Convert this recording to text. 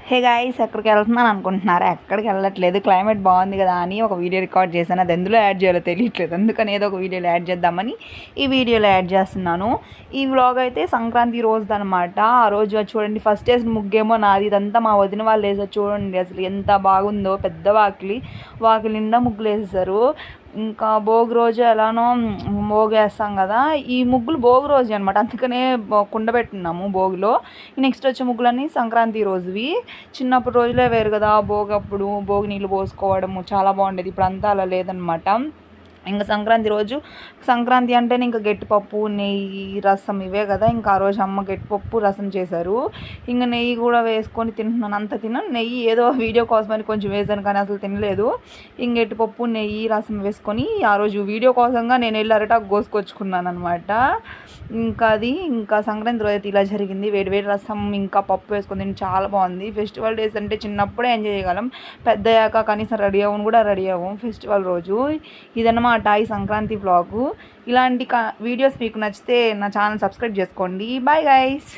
Hey guys, ఎక్కడికి వెళ్తున్నాను అనుకుంటున్నారా? ఎక్కడికి వెళ్ళట్లేదు. క్లైమేట్ బాగుంది కదా అని ఒక వీడియో రికార్డ్ చేశాను. అది ఎందులో యాడ్ చేయాలో తెలియట్లేదు, అందుకని ఏదో ఒక వీడియోలో యాడ్ చేద్దామని ఈ వీడియోలో యాడ్ చేస్తున్నాను. ఈ వ్లాగ్ అయితే సంక్రాంతి రోజు అనమాట. ఆ రోజు చూడండి, ఫస్ట్ వేసిన ముగ్గేమో నాది. ఇదంతా మా వదిన వాళ్ళు వేసారు. చూడండి అసలు ఎంత బాగుందో. పెద్ద వాకిలి నిండా ముగ్గులు వేసేసారు. ఇంకా భోగి రోజు ఎలానో భోగి వేస్తాం కదా, ఈ ముగ్గులు భోగి రోజు అనమాట. అందుకనే కుండ పెట్టున్నాము భోగిలో. నెక్స్ట్ వచ్చే ముగ్గులన్నీ సంక్రాంతి రోజువి. చిన్నప్పుడు రోజులే వేరు కదా, భోగి అప్పుడు భోగి నీళ్ళు పోసుకోవడము చాలా బాగుండేది. ఇప్పుడు అంతా అలా లేదనమాట. ఇంకా సంక్రాంతి రోజు, సంక్రాంతి అంటేనే ఇంకా గట్టిపప్పు, నెయ్యి, రసం ఇవే కదా. ఇంకా ఆ రోజు అమ్మ గట్టిపప్పు రసం చేశారు. ఇంకా నెయ్యి కూడా వేసుకొని తింటున్నాను. అంత తిన్నాను. నెయ్యి ఏదో వీడియో కోసమని కొంచెం వేసాను, కానీ అసలు తినలేదు. ఇంక గట్టిపప్పు, నెయ్యి, రసం వేసుకొని ఆ రోజు వీడియో కోసంగా నేను వెళ్ళి అరటాకు కోసుకొచ్చుకున్నాను అనమాట. ఇంకా సంక్రాంతి రోజు అయితే ఇలా జరిగింది. వేడివేడి రసం ఇంకా పప్పు వేసుకొని తిని చాలా బాగుంది. ఫెస్టివల్ డేస్ అంటే చిన్నప్పుడే ఎంజాయ్ చేయగలం, పెద్ద అయ్యాక కనీసం రెడీ అవ్వను కూడా రెడీ అవ్వం ఫెస్టివల్ రోజు. ఇదన్నమాట ఈ సంక్రాంతి వ్లాగు. ఇలాంటి వీడియోస్ మీకు నచ్చితే నా ఛానల్ సబ్స్క్రైబ్ చేసుకోండి. Bye guys.